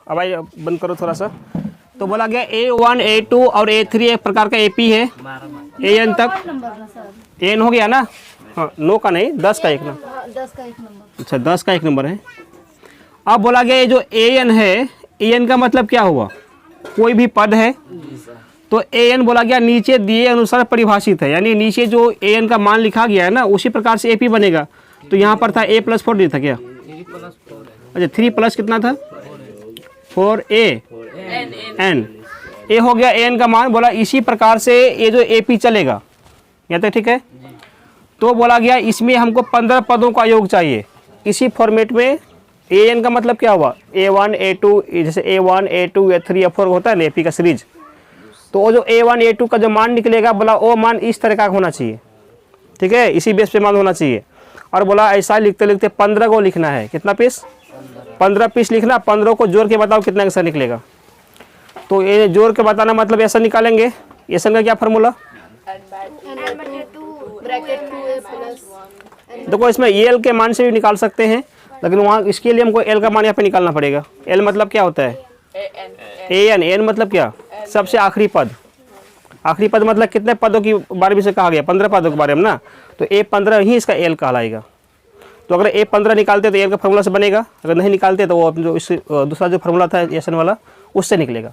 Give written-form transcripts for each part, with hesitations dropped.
अब आइए बंद करो थोड़ा सा। तो बोला गया A1 A2 और A3 एक प्रकार का AP है, AN तक AN हो गया ना। हाँ 9 का नहीं 10 का एक ना, 10 का 1 नंबर। अच्छा 10 का 1 नंबर है। अब बोला गया ये जो AN है, AN का मतलब क्या हुआ, कोई भी पद है तो AN बोला गया नीचे दिए अनुसार परिभाषित है, यानी नीचे जो AN का मान लिखा गया है ना उसी प्रकार से AP बनेगा। तो यहाँ पर था A+4 नहीं था क्या, अच्छा 3 प्लस कितना था 4A N, A हो गया AN का मान। बोला इसी प्रकार से ये जो AP चलेगा, यहाँ तक ठीक है। तो बोला गया इसमें हमको 15 पदों का योग चाहिए इसी फॉर्मेट में। AN का मतलब क्या हुआ, A1 A2, जैसे A1 A2 A3 A4 होता है ना AP का सीरीज। तो वो जो A1 A2 का जो मान निकलेगा बोला वो मान इस तरह का होना चाहिए, ठीक है, इसी बेस पे मान होना चाहिए। और बोला ऐसा लिखते लिखते 15 को लिखना है, कितना पीस 15 पीस लिखना, 15 को जोड़ के बताओ कितना आंसर निकलेगा। तो ये जोड़ के बताना मतलब ऐसा निकालेंगे, ऐसा का क्या फार्मूला, देखो इसमें एल के मान से भी निकाल सकते हैं, लेकिन वहाँ इसके लिए हमको एल का मान यहाँ पे निकालना पड़ेगा। एल मतलब क्या होता है, एन, एन मतलब क्या, सबसे आखिरी पद। आखिरी पद मतलब कितने पदों की बारे में से कहा गया, 15 पदों के बारे में ना। तो A15 ही इसका एल कहलाएगा। तो अगर A15 निकालते तो एल का फार्मूला से बनेगा, अगर नहीं निकालते तो वो जो इस दूसरा जो फार्मूला था एसन वाला उससे निकलेगा।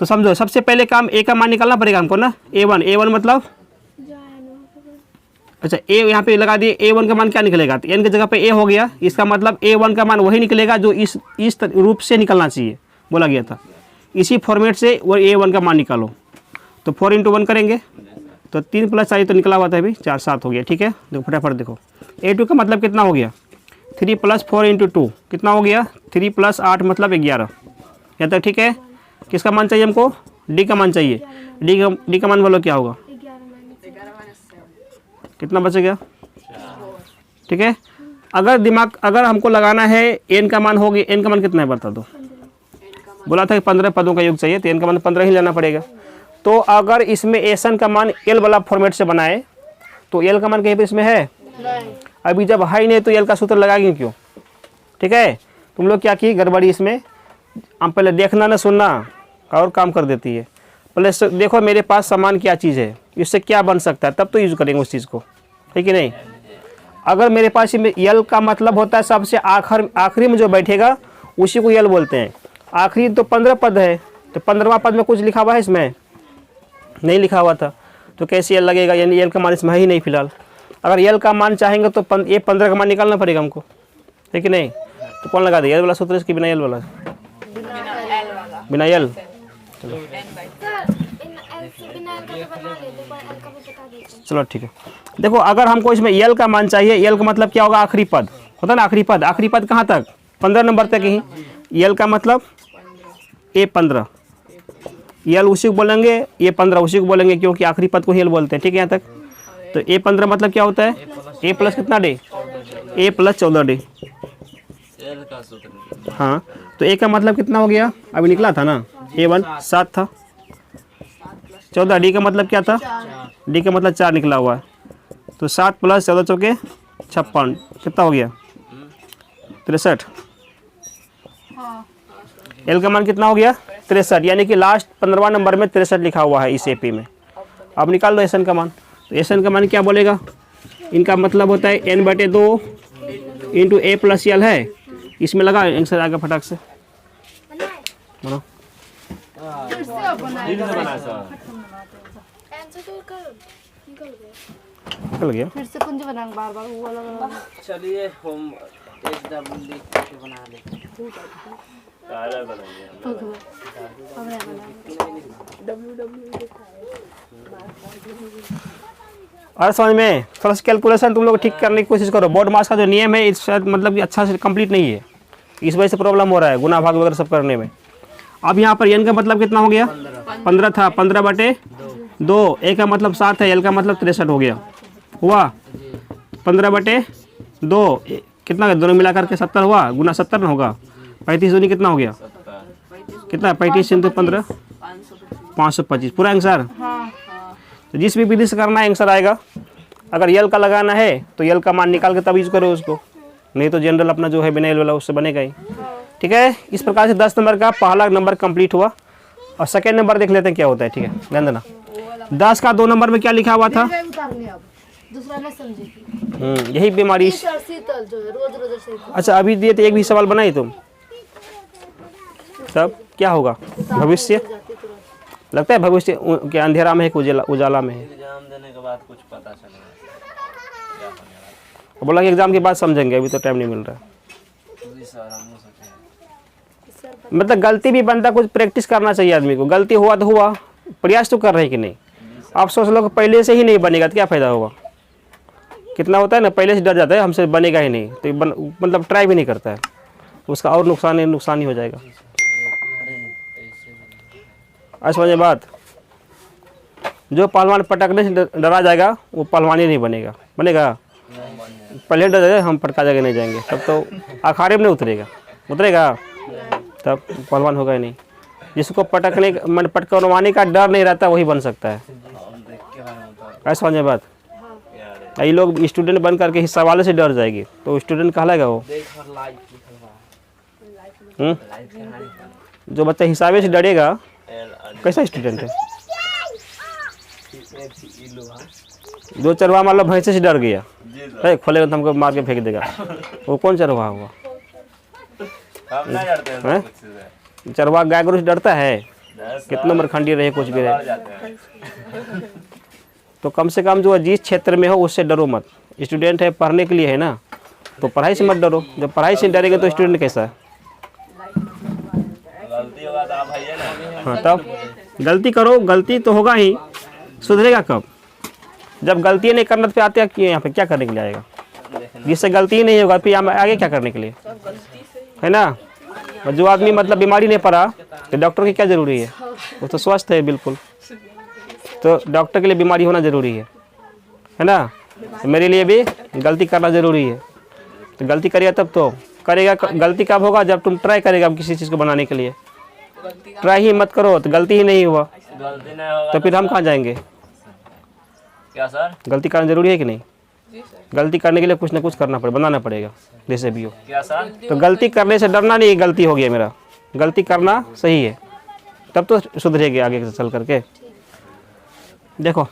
तो समझो सबसे पहले काम ए का मान निकालना पड़ेगा हमको ना, A1 मतलब अच्छा ए यहाँ पे लगा दिए, A1 का मान क्या निकलेगा, तो एन की जगह पे ए हो गया, इसका मतलब A1 का मान वही निकलेगा जो इस रूप से निकलना चाहिए बोला गया था। इसी फॉर्मेट से वो A1 का मान निकालो। तो 4 × 1 करेंगे तो 3 + 4 तो निकला हुआ था अभी 4 7 हो गया, ठीक है। देखो फटाफट देखो, A2 का मतलब कितना हो गया 3 + 4 × 2 कितना हो गया 3 + 8 मतलब 11, यहाँ तक ठीक है। किसका मान चाहिए हमको, डी का मान चाहिए। डी का मान बोलो क्या होगा, कितना बचेगा, ठीक है। अगर हमको लगाना है एन का मान होगी, एन का मान कितना है बता दो, बोला था कि 15 पदों का योग चाहिए तो एन का मान 15 ही लेना पड़ेगा। तो अगर इसमें एसन का मान एल वाला फॉर्मेट से बनाए तो एल का मान कहीं पर इसमें है अभी, जब है ही नहीं तो एल का सूत्र लगाएंगे क्यों, ठीक है। तुम लोग क्या की गड़बड़ी इसमें, हम पहले देखना ना सुनना और काम कर देती है। पहले देखो मेरे पास सामान क्या चीज़ है, इससे क्या बन सकता है, तब तो यूज़ करेंगे उस चीज़ को, ठीक है नहीं। अगर मेरे पास यल का मतलब होता है सबसे आखिरी में जो बैठेगा उसी को यल बोलते हैं। आखिरी तो 15 पद है, तो 15वां पद में कुछ लिखा हुआ है, इसमें नहीं लिखा हुआ था, तो कैसे यल लगेगा, यानी यल का मान इसमें है ही नहीं फिलहाल। अगर यल का मान चाहेंगे तो ये 15 का मान निकालना पड़ेगा हमको, ठीक है नहीं। तो कौन लगा दे, यल वाला सूत्र इसकी बिना यल वाला, बिना यल। चलो ठीक है। देखो अगर हमको इसमें यल का मान चाहिए, यल का मतलब क्या होगा, आखिरी पद होता है ना, आखिरी पद। आखिरी पद कहाँ तक, 15 नंबर तक ही। यल का मतलब A15, यल उसी को बोलेंगे, A15 उसी को बोलेंगे क्योंकि आखिरी पद को यल बोलते हैं, ठीक है यहाँ तक। तो A15 मतलब क्या होता है, A प्लस कितना डे, A + 14 डे। हाँ तो A का मतलब कितना हो गया, अभी निकला था ना, A1 7 था, 14। डी का मतलब क्या था, डी का मतलब 4 निकला हुआ है। तो 7 + 14 चौके 56, कितना हो गया 63। एल का मान कितना हो गया 63, यानी कि लास्ट 15वां नंबर में 63 लिखा हुआ है इस एपी में। अब निकाल दो एसन का मान। तो एसन का मान क्या बोलेगा, इनका मतलब होता है n/2 × A + L है, इसमें लगा आंसर आएगा फटाक से बोलो। निकल गया, फिर से कुंज बनाएंगे बार-बार वो वाला। चलिए हम एक डबल लिख के बना लेते हैं। और समझ में थोड़ा सा कैलकुलेशन तुम लोग ठीक करने की कोशिश करो। बोर्ड मास का जो नियम है इस शायद मतलब कि अच्छा से कंप्लीट नहीं है, इस वजह से प्रॉब्लम हो रहा है गुना भाग वगैरह सब करने में। अब यहाँ पर एन का मतलब कितना हो गया 15 था, 15/2। ए का मतलब 7 है, एल का मतलब 63 हो गया, हुआ 15/2 कितना, दोनों मिलाकर के 70 हुआ, गुना 70 ना होगा। 35 दूनी कितना हो गया, कितना 35 × 15 525 पूरा आंसर। तो जिस भी विधि से करना है आंसर आएगा। अगर यल का लगाना है तो यल का मान निकाल के तब यूज करो उसको, नहीं तो जनरल अपना जो है बिना यल वाला उससे बनेगा ही। ठीक है। इस प्रकार से 10 नंबर का पहला नंबर कंप्लीट हुआ। और सेकेंड नंबर देख लेते हैं क्या होता है, ठीक है। ध्यान देना, 10 का 2 नंबर में क्या लिखा हुआ था? उतार लिया अब दूसरा नहीं समझी। यही बीमारी। शीतल जो है रोज रोज से अच्छा अभी दिए तो एक भी सवाल बनाई तुम, तब क्या होगा? भविष्य लगता है भविष्य के अंधेरा में है कि उजाला में है? एग्जाम देने के बाद कुछ पता चलेगा क्या होने वाला बोला कि एग्जाम के बाद समझेंगे, अभी तो टाइम नहीं मिल रहा है। है। जी सर, हम सोचे मतलब गलती भी बनता, कुछ प्रैक्टिस करना चाहिए आदमी को। गलती हुआ तो हुआ, प्रयास तो कर रहे हैं कि नहीं। आप सोच लो कि पहले से ही नहीं बनेगा तो क्या फ़ायदा होगा? कितना होता है ना, पहले से डर जाता है हमसे बनेगा ही नहीं तो मतलब ट्राई भी नहीं करता है, उसका और नुकसान ही हो जाएगा। आज समझे बात? जो पहलवान पटकने से डरा जाएगा वो पहलवान ही नहीं बनेगा। बनेगा? पहले डर जाए हम पटका जगह नहीं जाएंगे तब तो अखाड़े में नहीं उतरेगा तब पहलवान होगा ही नहीं। जिसको पटकवाने का डर नहीं रहता वही बन सकता है। ऐसा समझे बात? ये लोग स्टूडेंट बन करके हिस्सा वाले से डर जाएगी तो स्टूडेंट कहलाएगा वो? जो बच्चा हिसाबे से डरेगा कैसा स्टूडेंट है? जो चरवा मान लो भैंसे से डर गया है, खोलेगा तो हमको मार के फेंक देगा, वो कौन चरवा हुआ? चरवा गाय गरु से डरता है? कितना नंबर खंडी रहे कुछ भी रहे, तो कम से कम जो जिस क्षेत्र में हो उससे डरो मत। स्टूडेंट है, पढ़ने के लिए है ना, तो पढ़ाई से मत डरो। जब पढ़ाई से डरेगा तो स्टूडेंट कैसा है? हाँ तब गलती करो, गलती तो होगा ही, सुधरेगा कब? जब गलती नहीं करना तो आते हैं यहाँ पे क्या करने के लिए आएगा? जिससे गलती ही नहीं होगा फिर आगे क्या करने के लिए, है ना। और जो आदमी मतलब बीमारी नहीं पड़ा तो डॉक्टर की क्या ज़रूरी है? वो तो स्वस्थ है बिल्कुल, तो डॉक्टर के लिए बीमारी होना ज़रूरी है ना। तो मेरे लिए भी गलती करना ज़रूरी है, तो गलती करिएगा तब तो करेगा। गलती कब होगा? जब तुम ट्राई करेगा किसी चीज़ को बनाने के लिए। ट्राई ही मत करो तो गलती ही नहीं हुआ, तो फिर हम कहाँ जाएंगे? क्या सर? गलती करना ज़रूरी है कि नहीं? गलती करने के लिए कुछ ना कुछ करना पड़ेगा, बनाना पड़ेगा जैसे भी हो। क्या सर? तो गलती करने से डरना नहीं, गलती हो गया मेरा, गलती करना सही है तब तो सुधरेगी आगे चल करके। देखो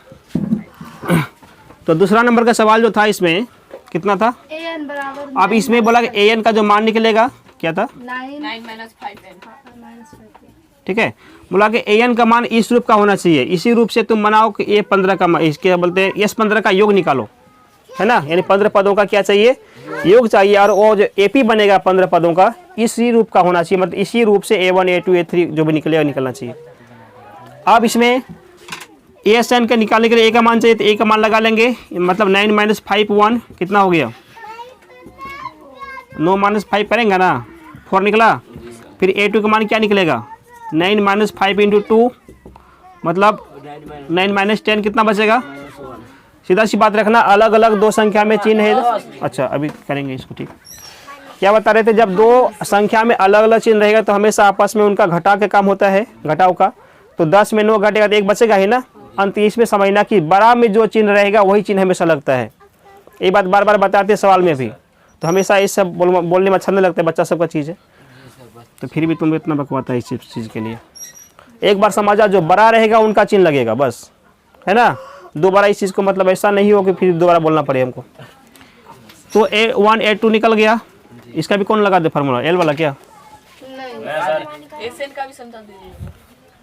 तो दूसरा नंबर का सवाल जो था इसमें कितना था? an बराबर अब इसमें बोला कि an का जो मान निकलेगा क्या था? 9 ठीक है। बोला कि an का मान इस रूप का होना चाहिए। इसी रूप से तुम बनाओ कि a15 का मान, इसके बोलते हैं s15 का योग निकालो, है ना। यानी 15 पदों का क्या चाहिए? योग चाहिए। और वो जो AP बनेगा 15 पदों का इसी रूप का होना चाहिए, मतलब इसी रूप से A1 A2 A3 जो भी निकलेगा निकलना चाहिए। अब इसमें ASN के निकालने के लिए A का मान चाहिए, तो A का मान लगा लेंगे, मतलब 9 - 5 1 कितना हो गया? 9 - 5 करेंगे ना, 4 निकला। फिर A2 का मान क्या निकलेगा? 9 - 5 × 2 मतलब 9 - 10 कितना बचेगा? सीधा सी बात रखना, अलग अलग दो संख्या में चिन्ह है। अच्छा अभी करेंगे इसको, ठीक। क्या बता रहे थे? जब दो संख्या में अलग अलग चिन्ह रहेगा तो हमेशा आपस में उनका घटा के काम होता है, घटाव का। तो 10 में 9 घटेगा तो 1 बचेगा ही ना। अंत इसमें समझना कि बड़ा में जो चिन्ह रहेगा वही चिन्ह हमेशा लगता है। ये बात बार बार बताते हैं सवाल में भी, तो हमेशा इस सब बोलने में अच्छा नहीं लगता है, बच्चा सबका चीज़ है। तो फिर भी तुम इतना बकवाता है इस चीज़ के लिए। एक बार समझा, जो बड़ा रहेगा उनका चिन्ह लगेगा बस, है ना। दोबारा इस चीज़ को मतलब ऐसा नहीं हो कि फिर दोबारा बोलना पड़े हमको। तो A1 A2 निकल गया। इसका भी कौन लगा दे फार्मूला? L वाला क्या एसएन का भी समझा दीजिए।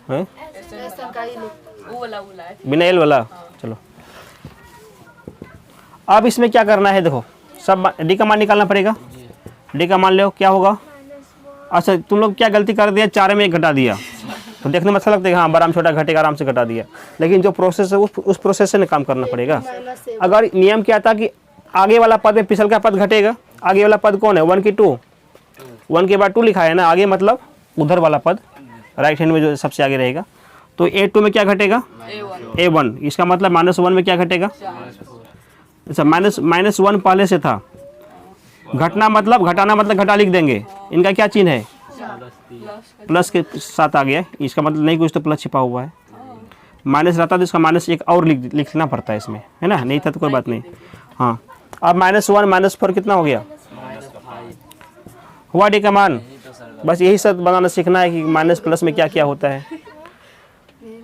है? एसएन का ही वो वाला है बिना L वाला। चलो अब इसमें क्या करना है, देखो सब D का मान निकालना पड़ेगा। D का मान लो क्या होगा? अच्छा तुम लोग क्या गलती कर दिया, 4 में 1 घटा दिया, तो देखने में अच्छा लगता है हाँ बड़ा में छोटा घटेगा, आराम से घटा दिया। लेकिन जो प्रोसेस है उस प्रोसेस से काम करना पड़ेगा। अगर नियम क्या था कि आगे वाला पद में पिछल का पद घटेगा, आगे वाला पद कौन है? 1 की 2, 1 के बाद 2 लिखा है ना, आगे मतलब उधर वाला पद राइट हैंड में जो सबसे आगे रहेगा। तो A2 में क्या घटेगा? A1। इसका मतलब -1 में क्या घटेगा? अच्छा -1 पहले से था, घटना मतलब घटाना मतलब घटा लिख देंगे। इनका क्या चिन्ह है? प्लस के साथ आ गया। इसका मतलब नहीं कुछ तो प्लस छिपा हुआ है। माइनस रहता तो इसका -1 और लिखना पड़ता है इसमें, है ना। नहीं था तो कोई बात नहीं। हाँ अब -1 - 4 कितना हो गया? हुआ D का मान बस यही सब बनाना सीखना है कि माइनस प्लस में क्या क्या होता है।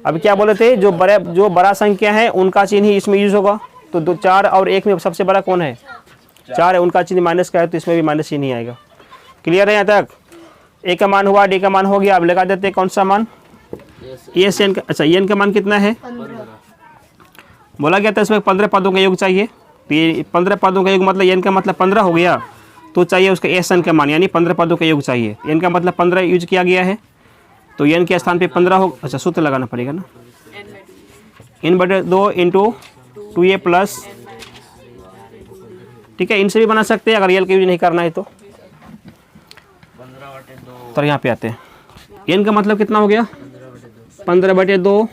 अभी क्या बोले थे, जो बड़ा संख्या है उनका चिन्ह ही इसमें यूज होगा। तो 2, 4 और 1 में सबसे बड़ा कौन है? 4 है, उनका चिन्ह माइनस का है तो इसमें भी माइनस चिन्ह ही आएगा। क्लियर है यहाँ तक? ए का मान हुआ, डी का मान हो गया। अब लगा देते हैं कौन सा मान, ए से एन का। अच्छा एन का मान कितना है? बोला गया था इसमें 15 पदों का योग चाहिए। तो ये 15 पदों का योग मतलब एन का मतलब 15 हो गया, तो चाहिए उसका एस एन का मान, यानी 15 पदों का योग चाहिए। एन का मतलब 15 यूज किया गया है, तो एन के स्थान पे 15 हो। अच्छा सूत्र लगाना पड़ेगा ना, n/2 इंटू 2a प्लस, ठीक है। इनसे भी बना सकते हैं अगर यल का यूज नहीं करना है तो। तो यहाँ पे आते हैं, एन का मतलब कितना हो गया? 15/2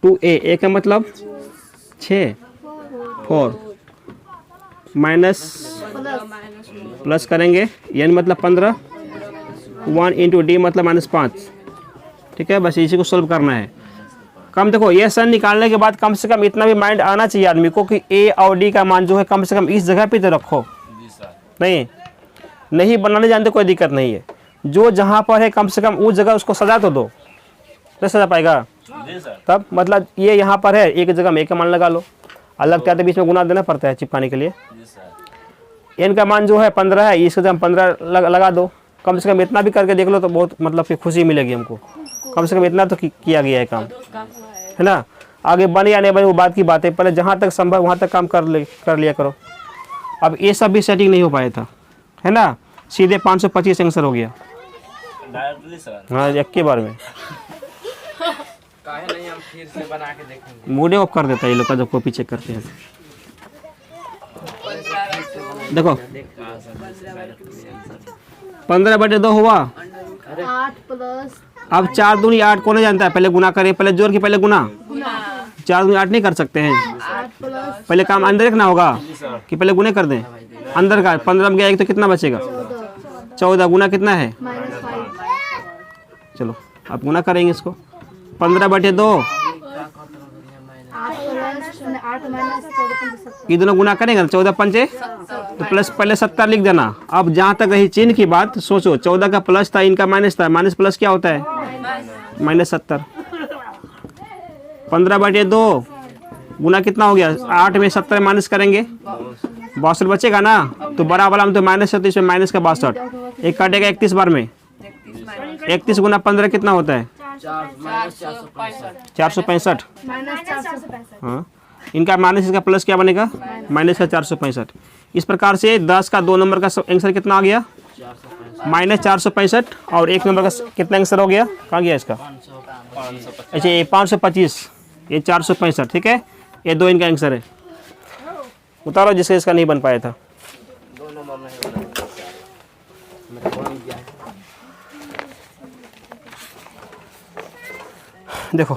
2a, ए का मतलब 6 4 माइनस प्लस करेंगे, एन मतलब 15 1 इंटू डी मतलब -5, ठीक है। बस इसी को सोल्व करना है। कम देखो ये सन निकालने के बाद कम से कम इतना भी माइंड आना चाहिए आदमी को कि ए और डी का मान जो है कम से कम इस जगह पे तो रखो। नहीं बनाने जानते कोई दिक्कत नहीं है, जो जहाँ पर है कम से कम उस जगह उसको सजा तो दो। नहीं सजा पाएगा तब मतलब ये यहाँ पर है, एक जगह में एक का मान लगा लो, अलग क्या तो बीच में गुना देना पड़ता है चिपकाने के लिए। एन का मान जो है 15 है, इसको जब 15 लगा दो। कम से कम इतना भी करके देख लो तो बहुत मतलब कि खुशी मिलेगी हमको। कम से कम इतना तो किया गया है काम, है ना। आगे बने या नहीं बने वो बात की बात है, पहले जहाँ तक संभव वहाँ तक काम कर लिया करो। अब ये सब भी सेटिंग नहीं हो पाया था, है ना। सीधे 525 आंसर हो गया हाँ एक के बार में। काहे नहीं हम फिर से बना के देखेंगे। मूड ऑफ कर देता है ये लोग का जब कॉपी चेक करते हैं। देखो 15/2 हुआ, 8 प्लस अब 4 दूनी 8 कौन जानता है? पहले गुना करें, पहले जोड़ के पहले गुना। 4 दूनी 8 नहीं कर सकते हैं, 8 प्लस पहले काम अंदर रखना होगा कि पहले गुने कर दें अंदर का। 15 में गया एक तो कितना बचेगा? 14 गुना कितना है? -5। चलो अब गुना करेंगे इसको। 15/2 ये दोनों गुना करेंगे 14 पंचे तो प्लस पहले 70 लिख देना। अब जहाँ तक रही चिन्ह की बात सोचो, 14 का प्लस था, इनका माइनस था, माइनस प्लस क्या होता है? -70। 15/2 गुना कितना हो गया? 8 में 70 माइनस करेंगे 62 बचेगा ना, तो बड़ा वाला में तो माइनस है तो इसमें माइनस का 62 एक काटेगा 31 बार में। 31 गुना 15 कितना होता है? 465। हाँ इनका माइनस इसका प्लस क्या बनेगा? माइनस का 465। इस प्रकार से 10 का 2 नंबर का आंसर कितना आ गया? -465। और 1 नंबर का कितना आंसर हो गया? कहाँ गया इसका? अच्छा ये 525, ये 465, ठीक है। ये 2 इनका आंसर है। उतारो जिससे इसका नहीं बन पाया था। देखो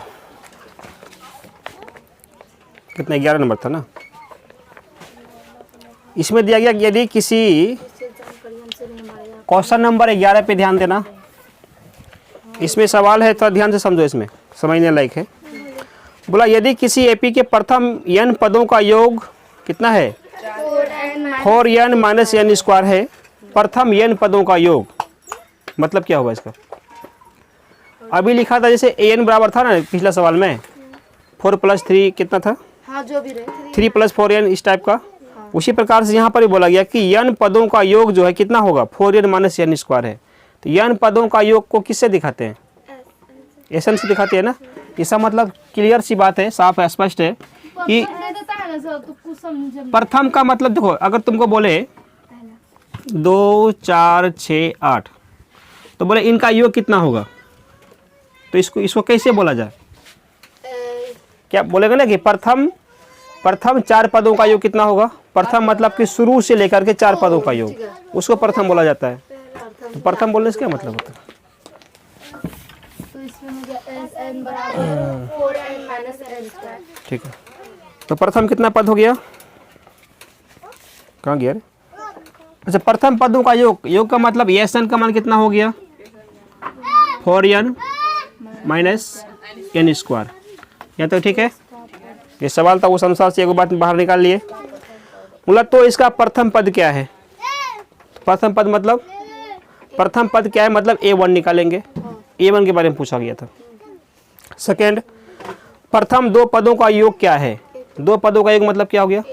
कितना 11 नंबर था ना। इसमें दिया गया यदि किसी क्वेश्चन नंबर 11 पे ध्यान देना। इसमें सवाल है, थोड़ा ध्यान से समझो, इसमें समझने लायक है। बोला यदि किसी एपी के प्रथम n पदों का योग कितना है? 4n माइनस n स्क्वायर है। प्रथम n पदों का योग मतलब क्या होगा इसका? अभी लिखा था जैसे an बराबर था ना पिछला सवाल में, 4 + 3 कितना था? हाँ जो भी रहे 3 + 4n इस टाइप का। उसी प्रकार से यहाँ पर भी बोला गया कि n पदों का योग जो है कितना होगा? 4n माइनस n स्क्वायर है। तो n पदों का योग को किससे दिखाते हैं? एसन से दिखाते हैं ना। इसका मतलब क्लियर सी बात है, साफ है, स्पष्ट है कि प्रथम का मतलब देखो, अगर तुमको बोले 2 4 6 8 तो बोले इनका योग कितना होगा? तो इसको कैसे बोला जाए? क्या बोलेगा ना कि प्रथम 4 पदों का योग कितना होगा? प्रथम मतलब कि शुरू से लेकर के 4 पदों का योग, उसको प्रथम बोला जाता है। तो प्रथम बोलने से क्या मतलब होता है? ठीक है, तो प्रथम कितना पद हो गया? कहाँ गया रे? अच्छा प्रथम पदों का योग का मतलब एस एन का मान कितना हो गया? 4n minus n square. यहाँ तो ठीक है, ये सवाल था उस अनुसार से एक बात बाहर निकाल लिए। बोला तो इसका प्रथम पद क्या है? प्रथम पद मतलब प्रथम पद क्या है, मतलब A1 निकालेंगे। A1 के बारे में पूछा गया था। सेकेंड, प्रथम दो पदों का योग क्या है। दो पदों का योग मतलब क्या हो गया,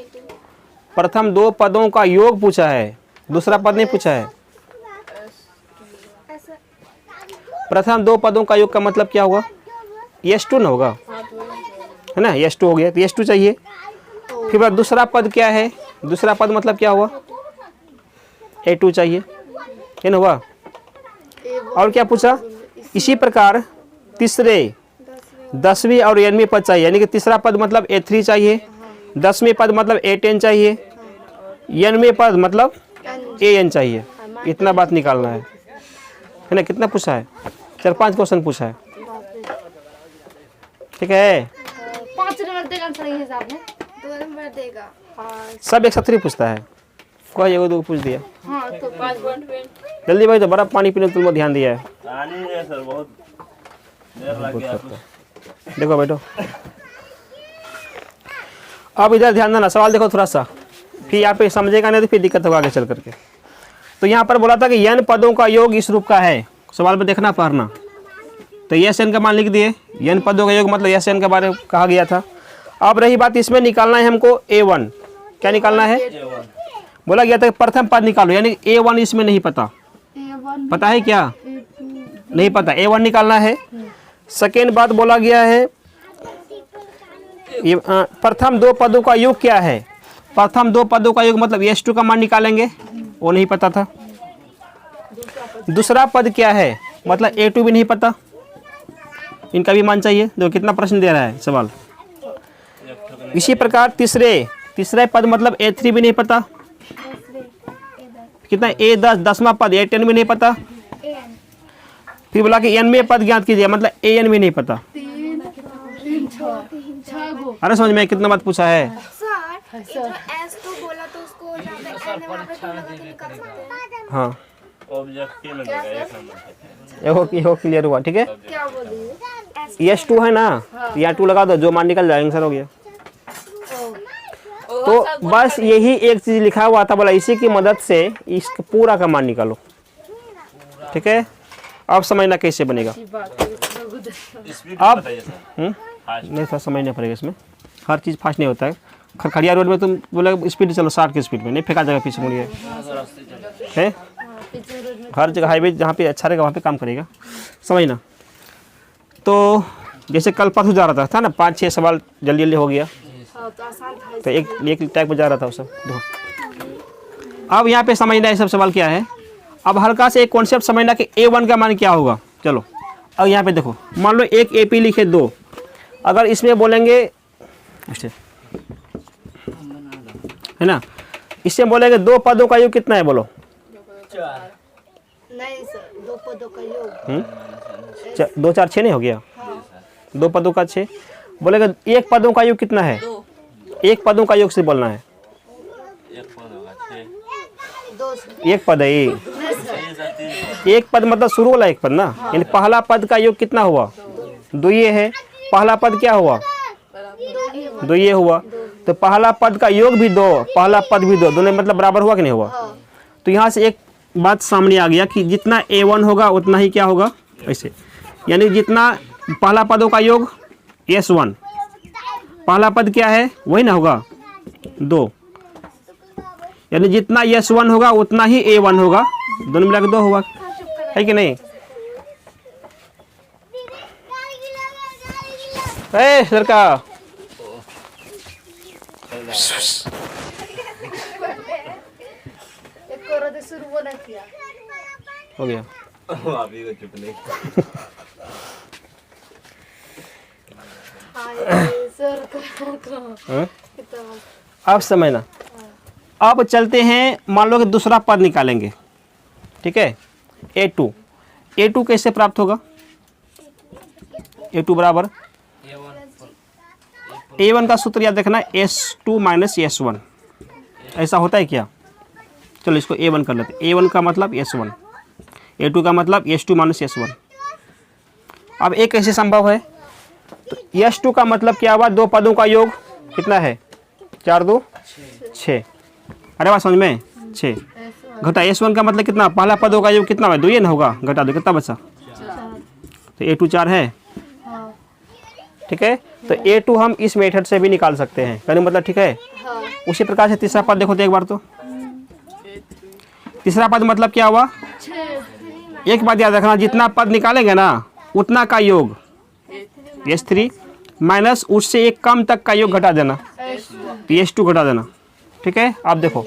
प्रथम दो पदों का योग पूछा है, दूसरा पद नहीं पूछा है। प्रथम दो पदों का योग का मतलब क्या होगा, S2 ना होगा, है ना, S2 हो गया तो S2 चाहिए। फिर बाद दूसरा पद क्या है, दूसरा पद मतलब क्या हुआ, A2 चाहिए, है ना हुआ। और क्या पूछा, इसी प्रकार तीसरे 10वीं और 11वीं पद चाहिए, यानी कि तीसरा पद मतलब A3 चाहिए, 10वीं पद मतलब A10 चाहिए, 11वीं पद मतलब AN चाहिए। इतना बात निकालना है ना। कितना पूछा है, 4-5 क्वेश्चन पूछा है, ठीक है। 5 नंबर देगा आंसर ये हिसाब में, 2 नंबर देगा। सब एक साथ नहीं पूछता है, कोई एगो दो पूछ दिया। हाँ तो 5 जल्दी भाई, तो बड़ा पानी पीने तुमने ध्यान दिया है। पानी है सर, बहुत देर लग गया। देखो बैठो, अब इधर ध्यान देना, सवाल देखो थोड़ा सा, फिर यहाँ पे समझेगा नहीं तो फिर दिक्कत होगा आगे चल करके। तो यहाँ पर बोला था कि n पदों का योग इस रूप का है, सवाल में देखना पढ़ना। तो यस एन का मान लिख दिए, n पदों का योग मतलब यस एन के बारे में कहा गया था। अब रही बात, इसमें निकालना है हमको A1, क्या निकालना है, बोला गया था कि प्रथम पद निकालो, यानी A1 इसमें नहीं पता, पता है क्या, नहीं पता, A1 निकालना है। सेकेंड बात बोला गया है, ये प्रथम दो पदों का योग क्या है, प्रथम दो पदों का योग मतलब S2 का मान निकालेंगे, वो नहीं पता था। दूसरा पद क्या है, मतलब A2 भी नहीं पता, इनका भी मान चाहिए। देखो कितना प्रश्न दे रहा है सवाल। इसी प्रकार तीसरे पद मतलब A3 भी नहीं पता, कितना A10, 10वां पद A10 भी नहीं पता। फिर बोला कि n में पद ज्ञात कीजिए, मतलब AN भी नहीं पता। 3 6 गो। अरे समझ में कितना बात पूछा है। सर जो S2 बोला तो उसको जहाँ पे N है वहाँ पे 2 लगा के निकाल सकते हैं। हाँ, ऑब्जेक्टिव में देगा 1 नंबर। एहो क्लियर हुआ, ठीक है। क्या बोलिए, S2 है ना, यहाँ 2 लगा दो, जो मान निकल जाएगा आंसर हो गया। तो बस यही एक चीज लिखा हुआ था, बोला इसी की मदद से इसका पूरा का मान निकालो, ठीक है। अब समझना कैसे बनेगा, स्पीड अब बताइए सर। नहीं थोड़ा समझना पड़ेगा इसमें, हर चीज़ फास्ट नहीं होता है। खड़खड़िया रोड में तुम बोले स्पीड चलो 60 की स्पीड में, नहीं फेंका जाएगा पीछे मुड़िए, है। हर जगह हाईवे जहाँ पे अच्छा रहेगा वहाँ पे काम करेगा, समझना। तो जैसे कल परसों जा रहा था ना, 5-6 सवाल जल्दी जल्दी हो गया, तो आसान था। तो एक टाइप में जा रहा था वो सब। देखो अब यहाँ पे समझना है सब सवाल क्या है। अब हल्का से एक कॉन्सेप्ट समझना कि A1 का मान क्या होगा। चलो अब यहाँ पे देखो, मान लो एक AP लिखे 2, अगर इसमें बोलेंगे है ना, इससे बोलेंगे 2 पदों का योग कितना है, बोलो। नहीं सर, 2 पदों का योग 2 4 6 नहीं हो गया, 2 पदों का 6, बोलेगा 1 पदों का योग कितना है, 1 पदों का योग से बोलना है। 1 पद होगा 6, 2 1 पद है ये, 1 पद मतलब शुरू वाला 1 पद ना, यानी पहला पद का योग कितना हुआ, 2 ये है। पहला पद क्या हुआ, 2 ये हुआ, तो पहला पद का योग भी 2, पहला पद भी 2, दोनों मतलब बराबर हुआ कि नहीं हुआ। तो यहाँ से एक बात सामने आ गया कि जितना A1 होगा उतना ही क्या होगा, ऐसे, यानी जितना पहला पदों का योग S1, पहला पद क्या है वही ना होगा 2, यानी जितना S1 होगा उतना ही A1 होगा, दोनों मिला के 2 होगा, है कि नहीं। ए लड़का, एक कोरा शुरू होना किया हो गया। अभी को चुप नहीं। सर हाँ? अब समझना, अब चलते हैं, मान लो कि दूसरा पद निकालेंगे, ठीक है। A2 कैसे प्राप्त होगा, A2 बराबर A1 का सूत्र याद रखना, S2 माइनस S1, ऐसा होता है क्या। चलो इसको A1 कर लेते, A1 का मतलब S1, A2 का मतलब S2 माइनस S1। अब एक कैसे संभव है, तो S2 का मतलब क्या हुआ, 2 पदों का योग कितना है, 4 2 6, अरे बात समझ में 6, घटा S1 का मतलब कितना, पहला पद होगा योग कितना है, 2 ही ना होगा, घटा दो कितना बचा, तो A2 4 है। ठीक है, तो A2 हम इस मेथड से भी निकाल सकते हैं, कहने मतलब ठीक है। उसी प्रकार से तीसरा पद देखो तो एक बार, तो तीसरा पद मतलब क्या हुआ, एक बात याद रखना, जितना पद निकालेंगे ना उतना का योग S3 माइनस उससे एक कम तक का योग घटा देना, S2 घटा देना। ठीक है, आप देखो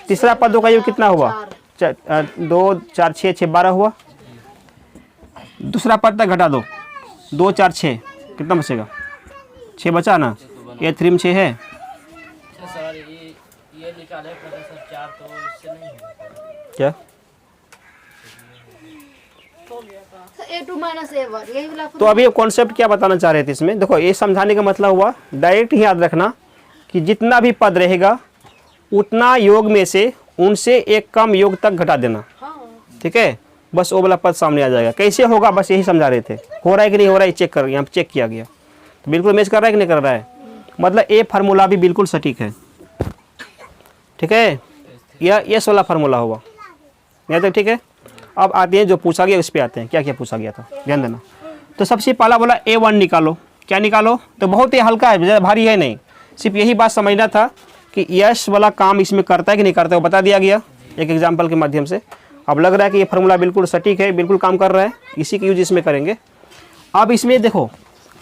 तीसरा पदों का योग कितना हुआ, 2 4 6 6 12 हुआ। दूसरा पद तक घटा दो, 2 4 6 कितना बचेगा, 6 बचा ना, A3 में 6 है। सर ये निकाले प्रोफेसर 4 तो इससे नहीं होगा क्या, A2 माइनस A1 यही वाला। तो अभी कॉन्सेप्ट क्या बताना चाह रहे थे इसमें, देखो ये समझाने का मतलब हुआ डायरेक्ट ही याद रखना कि जितना भी पद रहेगा उतना योग में से उनसे एक कम योग तक घटा देना। ठीक है, बस वो वाला पद सामने आ जाएगा। कैसे होगा बस यही समझा रहे थे, हो रहा है कि नहीं हो रहा है चेक कर, यहाँ चेक किया गया तो बिल्कुल मैच कर रहा है कि नहीं कर रहा है, मतलब ये फार्मूला भी बिल्कुल सटीक है। ठीक है, यह S वाला फार्मूला होगा यहाँ तक। ठीक है, अब आते हैं जो पूछा गया उस पर आते हैं, क्या क्या पूछा गया था ध्यान देना। तो सबसे पहला बोला A1 निकालो, क्या निकालो, तो बहुत ही हल्का है, ज़्यादा भारी है नहीं, सिर्फ यही बात समझना था कि यश वाला काम इसमें करता है कि नहीं करता है, वो बता दिया गया एक एग्जाम्पल के माध्यम से। अब लग रहा है कि ये फार्मूला बिल्कुल सटीक है, बिल्कुल काम कर रहा है, इसी की यूज इसमें करेंगे। अब इसमें देखो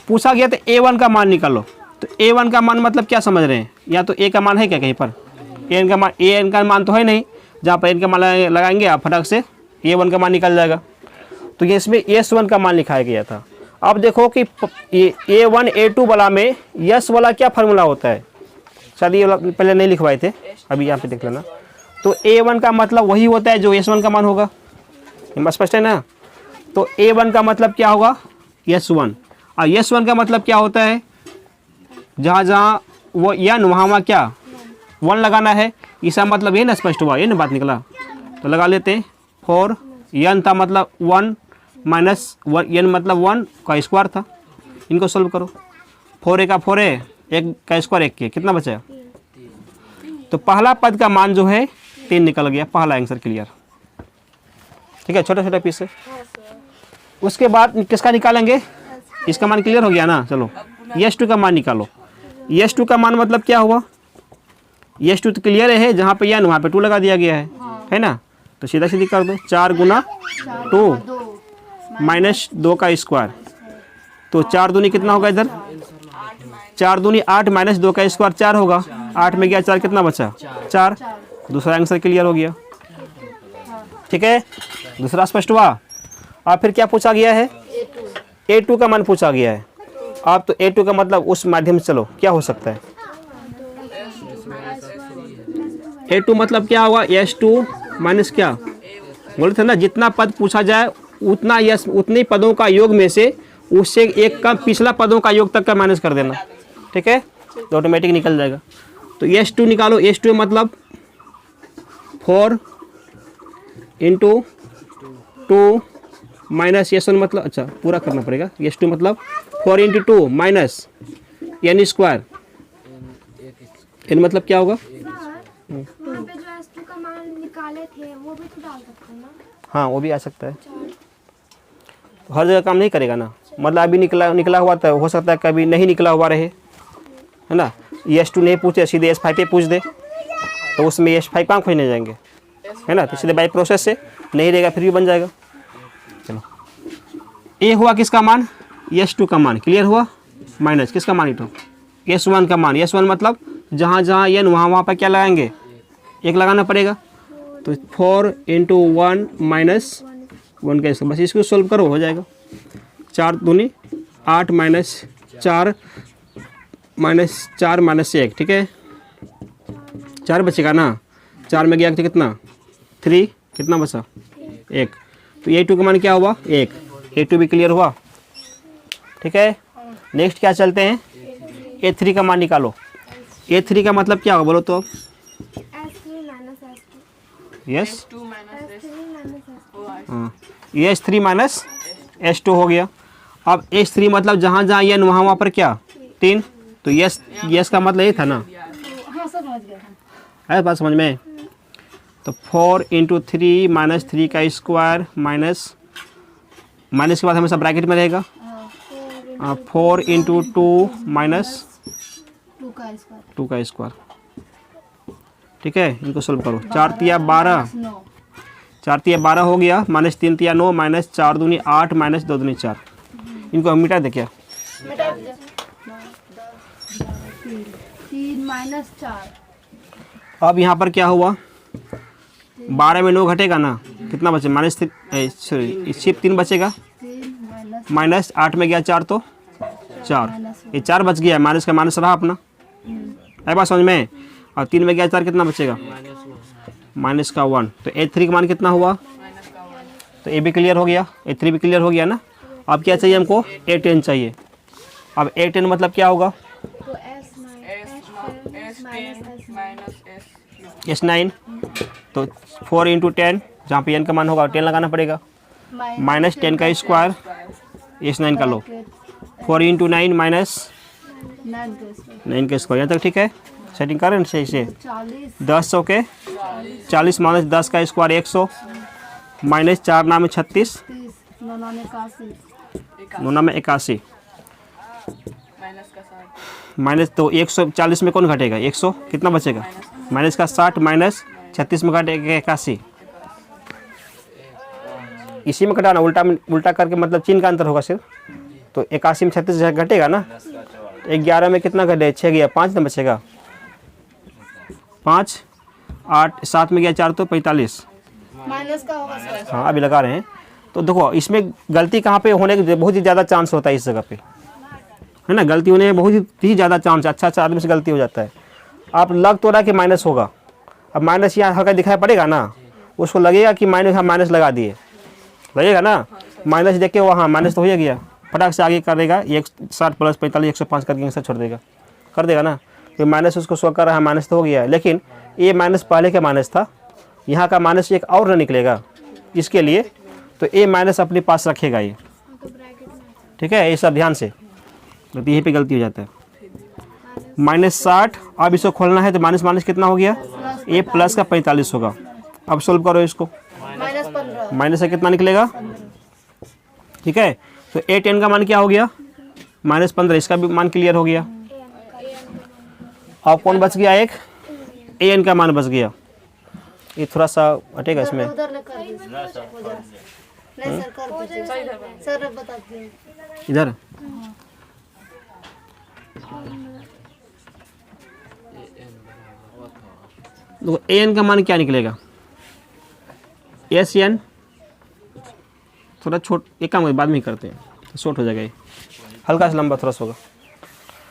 पूछा गया तो A1 का मान निकालो, तो A1 का मान मतलब क्या समझ रहे हैं, या तो A का मान है क्या कहीं पर, AN का मान तो है नहीं, जहाँ पर N का मान लगाएंगे आप फटाक से A1 का मान निकल जाएगा। तो ये इसमें S1 का मान लिखाया गया था। अब देखो कि A1 A2 वाला में यस वाला क्या फार्मूला होता है, शायद ये वाला पहले नहीं लिखवाए थे, अभी यहाँ पे देख लेना। तो A1 का मतलब वही होता है जो S1 का मान होगा, स्पष्ट है ना। तो A1 का मतलब क्या होगा, S1, और S1 का मतलब क्या होता है, जहाँ जहाँ वो n वहाँ क्या 1 लगाना है, इसका मतलब ये ना स्पष्ट हुआ, ये ना बात निकला। तो लगा लेते हैं 4 n था मतलब 1 माइनस n मतलब 1 का स्क्वायर था, इनको सोल्व करो, 4 का 4 है, 1 का स्क्वायर 1 के, कितना बचा, तो पहला पद का मान जो है 3 निकल गया, पहला आंसर क्लियर। ठीक है, छोटा छोटा पीस है। उसके बाद किसका निकालेंगे, इसका मान क्लियर हो गया ना। चलो S2 का मान निकालो, S2 का मान मतलब क्या हुआ, S2 तो क्लियर है, जहाँ पे n वहाँ पे 2 लगा दिया गया है ना। तो सीधा सीधी कर दो, 4 गुना 2 माइनस 2 का स्क्वायर, तो 4 दूनी कितना होगा इधर, 4 दूनी 8 माइनस 2 का स्क्वायर 4 होगा, 8 में गया 4 कितना बचा 4, दूसरा आंसर क्लियर हो गया। ठीक है, दूसरा स्पष्ट हुआ। और फिर क्या पूछा गया है, A2 का मान पूछा गया है। अब तो A2 का मतलब उस माध्यम से चलो क्या हो सकता है, A2 मतलब क्या होगा, S2 माइनस क्या बोले थे ना, जितना पद पूछा जाए उतना यस उतने पदों का योग में से उससे एक कम पिछला पदों का योग तक का माइनस कर देना। ठीक है, तो ऑटोमेटिक निकल जाएगा। तो S2 निकालो, S2 मतलब 4 इंटू 2 माइनस S1 मतलब, अच्छा पूरा करना पड़ेगा, S2 मतलब 4 into 2 minus n square, n मतलब क्या होगा, वहाँ पे जो S2 का मान निकाले थे वो भी तो डाल सकते हैं ना। हाँ वो भी आ सकता है, हर जगह काम नहीं करेगा ना, मतलब अभी निकला हुआ तो हो सकता है कभी नहीं निकला हुआ रहे, है ना। S2 नहीं पूछे सीधे S5 पे पूछ दे तो उसमें S5 कहाँ खोजने जाएंगे, है ना। तो सीधे बाई प्रोसेस से नहीं रहेगा फिर भी बन जाएगा। चलो ये हुआ किसका मान, S2 का मान क्लियर हुआ, माइनस किसका मान, इटो S1 का मान, S1 मतलब जहाँ जहाँ n वहाँ पर क्या लगाएंगे, 1 लगाना पड़ेगा। तो 4 इंटू 1 माइनस 1 का, बस इसको सोल्व करो हो जाएगा, 4 दूनी 8 माइनस 4 माइनस 1, ठीक है 4 बचेगा ना, 4 में गया तो कितना 3, कितना बचा 1, तो A2 का मान क्या हुआ 1, A2 भी क्लियर हुआ। ठीक है, नेक्स्ट क्या चलते हैं, A3 का मान निकालो। A3 का मतलब क्या होगा बोलो तो, S3 minus S2, yes S3 minus S2, हाँ, ये S3 माइनस S2 हो गया। अब S3 मतलब जहाँ जहाँ n वहाँ पर क्या 3, तो यस का मतलब ये था ना, हाँ सब समझ गया। है बात समझ में। तो 4 × 3 माइनस 3 का स्क्वायर माइनस के बाद हमेशा ब्रैकेट में रहेगा 4 × 2 माइनस 2 का स्क्वायर 2 का स्क्वायर। ठीक है, इनको सोल्व करो। 4 तिया 12, 9 4 तिया 12 हो गया, माइनस 3 तिया 9, माइनस 4 दूनी 8, माइनस 2 दूनी 4। इनको हम मिटा दे क्या? 3 माइनस 4 अब यहाँ पर क्या हुआ, 12 में 9 घटेगा ना, कितना बचे माइनस सॉरी सिर्फ 3 बचेगा, 3 माइनस 8 में गया 4 तो 4, ये 4 बच गया, माइनस का माइनस रहा अपना, है बात समझ में। और 3 में गया 4, कितना बचेगा माइनस का 1। तो A3 का मान कितना हुआ, तो A भी क्लियर हो गया, A3 भी क्लियर हो गया ना। अब क्या चाहिए हमको, A10 चाहिए। अब A10 मतलब क्या होगा, तो S9, तो 4 × 10, जहाँ पे n का मान होगा 10 लगाना पड़ेगा, माइनस 10 का स्क्वायर S9 का लो, 4 × 9 माइनस 9 का स्क्वायर। यहाँ तक ठीक है, सेटिंग करें सही से। 10 सौ के 40 माइनस 10 का स्क्वायर 100, माइनस 4 नाम 36, 9 में 81, माइनस तो 140 में कौन घटेगा, 100 कितना बचेगा, माइनस का 60, माइनस 36 में घटेगा 81। इसी में घटाना, उल्टा करके मतलब चिन्ह का अंतर होगा सिर्फ। तो 81 में 36 घटेगा ना, 11 में कितना घटे, 6 गया 5 ना बचेगा, 5 8 7 में गया 4 तो 45, माइनस का होगा सर। हाँ अभी लगा रहे हैं। तो देखो इसमें गलती कहाँ पे होने के बहुत ही ज़्यादा चांस होता है, इस जगह पे है ना, गलती होने में बहुत ही ज़्यादा चांस है। अच्छा आदमी से गलती हो जाता है। आप लग तो रहा कि माइनस होगा, अब माइनस यहाँ हल्का दिखाई पड़ेगा ना, उसको लगेगा कि माइनस, हम माइनस लगा दिए, लगेगा ना, माइनस देख के वहाँ माइनस तो हो गया, फटाक से आगे कर देगा 160 प्लस 45 105 करके आंसर छोड़ देगा, कर देगा ना। तो माइनस उसको शो कर रहा है, माइनस तो हो गया है, लेकिन ये माइनस पहले का माइनस था, यहाँ का माइनस एक और ना निकलेगा इसके लिए, तो ए माइनस अपने पास रखेगा ये। ठीक है, ये सब ध्यान से, तो यहीं पे गलती हो जाता है। माइनस 60, अब इसको खोलना है तो माइनस माइनस कितना हो गया, ए प्लस का 45 होगा। अब सोल्व करो इसको, माइनस 15 माइनस से कितना निकलेगा। ठीक है, तो A10 का मान क्या हो गया, माइनस 15, इसका भी मान क्लियर हो गया। अब कौन बच गया, एक AN का मान बच गया। ये थोड़ा सा हटेगा इसमें, उधर कर दीजिए। नहीं सर कर दीजिए, सर बता दीजिए इधर देखो AN का मान क्या निकलेगा, SN थोड़ा छोट, एक काम बाद में ही करते हैं, शॉर्ट हो जाएगा ये, हल्का सा लंबा थोड़ा सा होगा।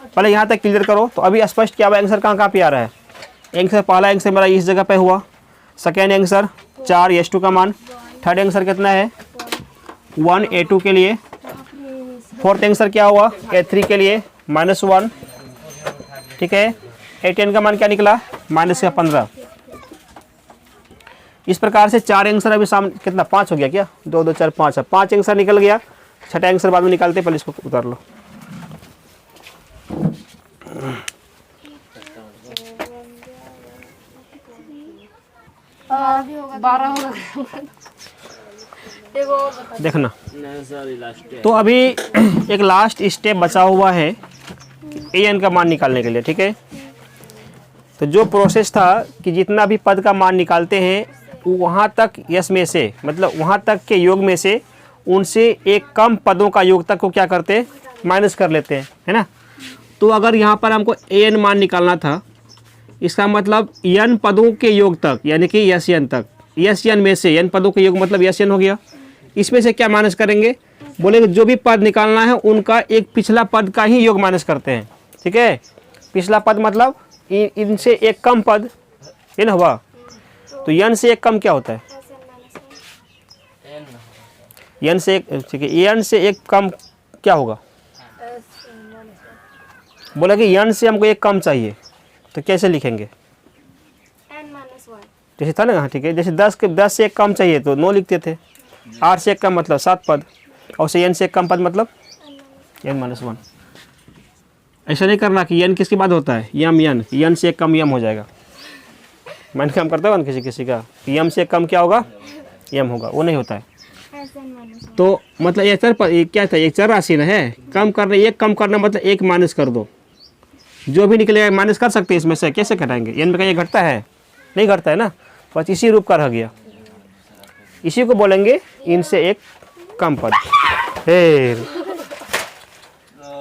पहले यहाँ तक क्लियर करो, तो अभी स्पष्ट क्या हुआ, आंसर कहाँ कहाँ पे आ रहा है। आंसर पहला आंसर मेरा इस जगह पे हुआ, सेकेंड आंसर 4 S2 का मान, थर्ड आंसर कितना है 1 A2 के लिए, फोर्थ आंसर क्या हुआ A3 के लिए -1। ठीक है, A10 का मान क्या निकला -15। इस प्रकार से 4 आंसर अभी सामने, कितना 5 हो गया क्या, 2 2 4 5 है, 5 आंसर निकल गया। छठा आंसर बाद में निकालते, पहले इसको उतार लो। बारह होगा देखना, नहीं सर लास्ट तो अभी एक लास्ट स्टेप बचा हुआ है AN का मान निकालने के लिए। ठीक है, तो जो प्रोसेस था कि जितना भी पद का मान निकालते हैं वहाँ तक यस में से, मतलब वहाँ तक के योग में से उनसे एक कम पदों का योग तक को क्या करते हैं, माइनस कर लेते हैं, है ना। तो अगर यहाँ पर हमको AN मान निकालना था, इसका मतलब n पदों के योग तक, यानी कि SN तक, SN में से n पदों के योग मतलब SN हो गया। इसमें से क्या माइनस करेंगे, बोलेंगे जो भी पद निकालना है उनका एक पिछला पद का ही योग माइनस करते हैं। ठीक है, पिछला पद मतलब इनसे एक कम पद, ये ना हुआ। तो n से एक कम क्या होता है, n से एक, ठीक है, n से एक कम क्या होगा, बोला कि n से हमको एक कम चाहिए, तो कैसे लिखेंगे, n-1 जैसे था ना। हाँ ठीक है, जैसे 10 से एक कम चाहिए तो 9 लिखते थे, 8 से एक कम मतलब 7 पद, और से n से एक कम पद मतलब n-1। ऐसा नहीं करना कि n किसके बाद होता है, यम n से एक कम यम हो जाएगा। माइनस कम करता होगा ना किसी किसी का, यम से कम क्या होगा, यम होगा, वो नहीं होता है। तो मतलब ये चर पर ये क्या था, एक चर राशि ना है, कम करने, एक कम करना मतलब एक माइनस कर दो, जो भी निकलेगा माइनस कर सकते हैं इसमें से, कैसे घटाएंगे, एन में कहीं घटता है, नहीं घटता है ना, बस इसी रूप का रह गया, इसी को बोलेंगे इनसे एक कम पद।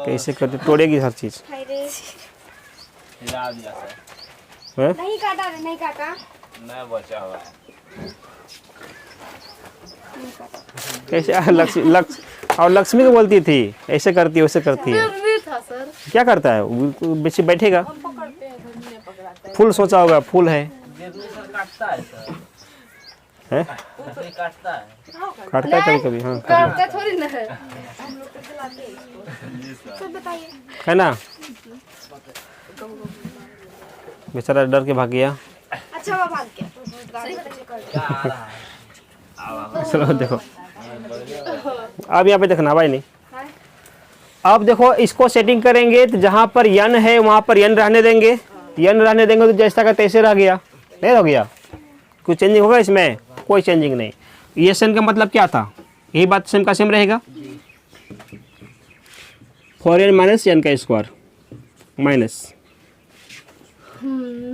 कैसे करते, तोड़ेगी हर चीज। हिला दिया सर, हैं? नहीं काटा रे, नहीं काटा। मैं बचा हुआ है। कैसे और लक्ष्मी को बोलती थी ऐसे करती है वैसे करती है, भी था सर। क्या करता है वो, बेची बैठेगा, फूल सोचा होगा, फूल है, गिरनी सर काटता है सर, है? गिरनी काटता है। काटता है कभी कभी, हाँ काटता थोड़ी ना है। सर बताइए। है ना, बेचारा डर के भाग गया। अच्छा वो भाग गया। क्या आ रहा है? चलो देखो, अब यहाँ पे देखना भाई नहीं, अब देखो इसको सेटिंग करेंगे तो जहाँ पर यन है वहाँ पर यन रहने देंगे, यन रहने देंगे तो जैसा का तैसे रह गया, नहीं रह गया, कुछ चेंजिंग होगा इसमें, कोई चेंजिंग नहीं। ये सन का मतलब क्या था, यही बात सेम का सेम रहेगा, 4n माइनस एन का स्क्वायर माइनस,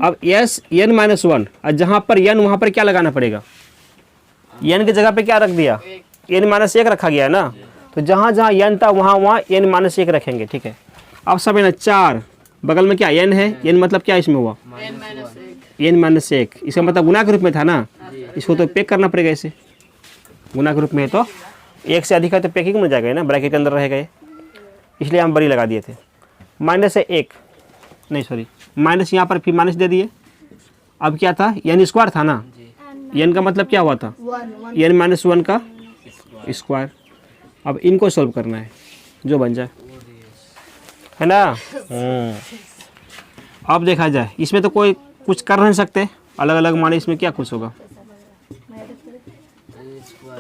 अब यस n माइनस 1, और जहाँ पर n वहाँ पर क्या लगाना पड़ेगा, n की जगह पे क्या रख दिया, n माइनस 1 रखा गया है ना, तो जहाँ जहाँ n था वहाँ वहाँ n माइनस 1 रखेंगे, ठीक है। अब सब है ना 4, बगल में क्या n है, n मतलब क्या इसमें हुआ, n माइनस 1, इसका मतलब गुना के रूप में था ना, इसको तो पैक करना पड़ेगा, इसे गुना के रूप में है तो 1 से अधिक है तो पैकिंग में जाएगा ना, ब्रैकेट के अंदर रहेगा ये, इसलिए हम बड़ी लगा दिए थे। माइनस है 1, नहीं सॉरी माइनस, यहाँ पर फिर माइनस दे दिए, अब क्या था, n स्क्वायर था ना, n का मतलब क्या हुआ था, n माइनस 1 का स्क्वायर। अब इनको सॉल्व करना है, जो बन जाए, है ना। अब देखा जाए, इसमें तो कोई कुछ कर नहीं सकते, अलग अलग माने, इसमें क्या कुछ होगा,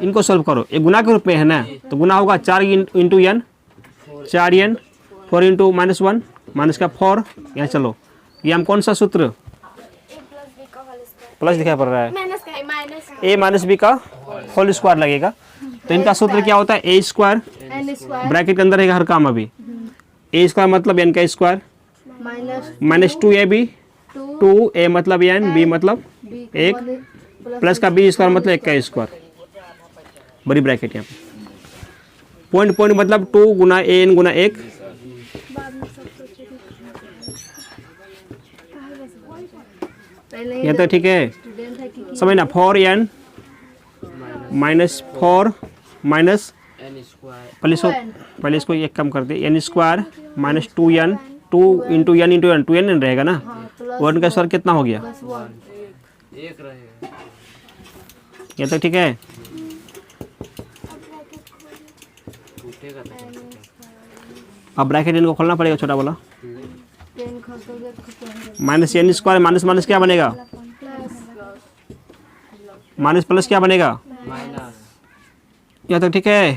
इनको सॉल्व करो, ये गुना के रूप में है ना, तो गुना होगा 4 into n, 4n, 4 into minus 1, minus का 4, यहाँ चलो, ये हम कौन सा सूत्र, प्लस दिखाई पड़ रहा है, a माइनस b का होल स्क्वायर लगेगा, तो इनका सूत्र क्या होता है, a स्क्वायर, ब्रैकेट के अंदर रहेगा हर काम, अभी a स्क्वायर मतलब n का स्क्वायर, माइनस 2ab, 2a मतलब n, b मतलब 1, प्लस का b स्क्वायर मतलब 1 का स्क्वायर, बड़ी ब्रैकेट यहाँ पे, पॉइंट पॉइंट मतलब 2 गुना an गुना 1, ये तो ठीक है, समझ ना, 4n माइनस 4 माइनस, पहले इसको एक कम कर दे, n square minus 2n, 2 into n into n, 2n रहेगा ना, 1 का स्क्वायर कितना हो गया, 1 रहेगा, ये तो ठीक है। अब ब्रैकेट इनको खोलना पड़ेगा, छोटा वाला, minus n square minus minus क्या बनेगा, माइनस प्लस क्या बनेगा, माइनस, यह तो ठीक है।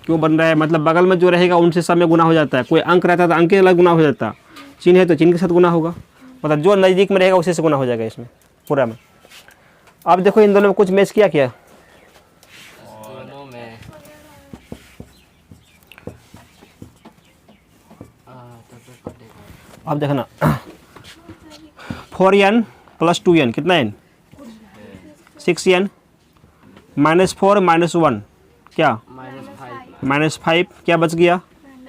क्यों बन रहा है, मतलब बगल में जो रहेगा उनसे सब में गुना हो जाता है, कोई अंक रहता है तो अंक के अलग गुना हो जाता है, चिन्ह है तो चिन्ह के साथ गुना होगा, मतलब जो नज़दीक में रहेगा उसी से गुना हो जाएगा इसमें पूरा में। अब देखो इन दोनों में कुछ मैच किया क्या, दोनों में अब देखना 4n प्लस 2n कितना n, 6n, माइनस 4 माइनस 1 क्या, माइनस 5, क्या बच गया,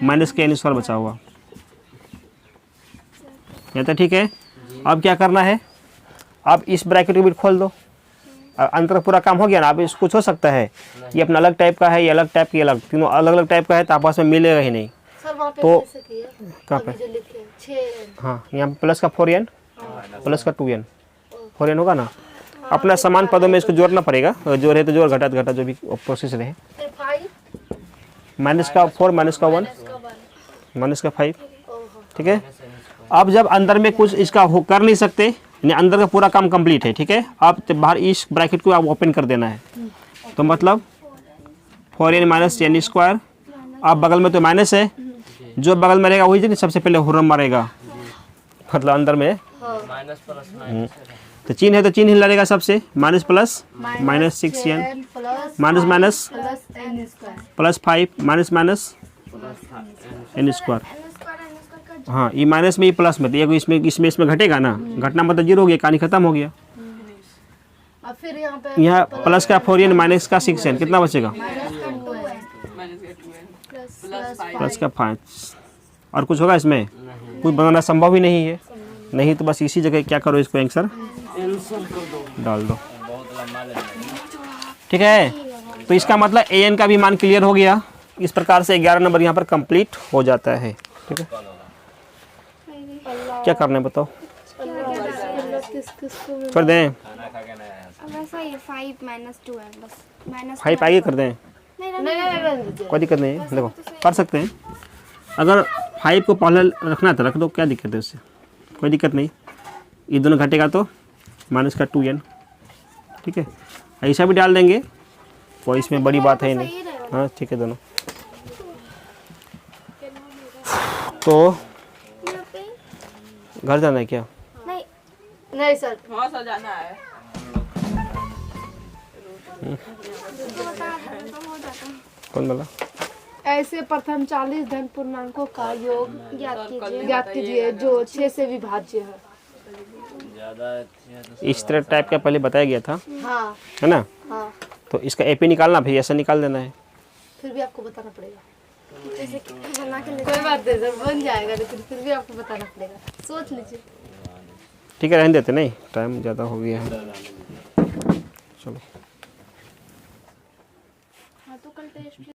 माइनस के n स्क्वायर बचा हुआ, ये तो ठीक है। अब क्या करना है, अब इस ब्रैकेट को भी खोल दो, अंतर पूरा काम हो गया ना। अब इसको कुछ हो सकता है, ये अपना अलग टाइप का है, ये अलग टाइप की, अलग, तीनों अलग अलग टाइप का है, तो आपस में मिलेगा ही नहीं। सर वहाँ पे तो कैसे किया? कहाँ पे, जो लिखे 6 हाँ यहाँ पे प्लस का 4n प्लस का 2n, 4n होगा ना, अपना समान पदों में इसको जोड़ना पड़ेगा, जोड़ है तो जोड़, घटा घटा जो भी प्रोसेस रहे, 5 माइनस का 4 माइनस का 1 माइनस का 5, ठीक है। अब जब अंदर में कुछ इसका हो कर नहीं सकते, यानी अंदर का पूरा काम कंप्लीट है, ठीक है। अब बाहर इस ब्रैकेट को आप ओपन कर देना है, तो मतलब 4n माइनस n स्क्वायर, अब बगल में तो माइनस है, जो बगल में रहेगा वही सबसे पहले हुर्रम मारेगा, मतलब अंदर में माइनस प्लस माइनस, तो चिन्ह है तो चिन्ह हिला देगा सबसे, minus plus minus 6n plus minus minus plus n square plus 5 minus minus n square. हाँ ये माइनस में, ये प्लस में, तो ये इसमें घटेगा ना, घटना मतलब जीरो हो गया, कहानी खत्म हो गया। और फिर यहाँ पे यहाँ प्लस का 4n माइनस का 6n कितना बचेगा, प्लस का 5। और कुछ होगा इसमें, कुछ बनाना संभव ही नहीं है। नहीं तो बस इसी जगह क्या करो, इसको आंसर डाल दो, ठीक है। तो इसका मतलब an का भी मान क्लियर हो गया। इस प्रकार से 11 नंबर यहाँ पर कंप्लीट हो जाता है, ठीक है। क्या करना है बताओ, कर दें, वैसा ये 5 माइनस 2 है बस, माइनस 5 आगे कर दें, नहीं कोई दिक्कत नहीं है। देखो कर सकते हैं, अगर 5 को पहले रखना है तो रख दो, क्या दिक्कत है उससे, कोई दिक्कत नहीं। ये दोनों घटेगा तो माइनस का 2n, ठीक है। ऐसा भी डाल देंगे, कोई इसमें बड़ी बात है ही नहीं। हाँ ठीक है दोनों। तो घर जाना है क्या, नहीं नहीं सर, कौन बोला, ऐसे प्रथम 40 धन पूर्णांकों का योग ज्ञात ज्ञात कीजिए जो 6 से विभाज्य है। इस तरह टाइप का पहले बताया गया था, हाँ है ना। हाँ, तो इसका एपी निकालना, फिर ऐसा निकाल देना है। फिर भी आपको बताना पड़ेगा। जैसे बना के ले कोई बात नहीं सर, बन जाएगा, लेकिन फिर भी आपको बताना पड़ेगा, सोच लीजिए। ठीक है रहने देते, नहीं टाइम ज़्यादा हो गया है। चलो हाँ तो कल टेस्ट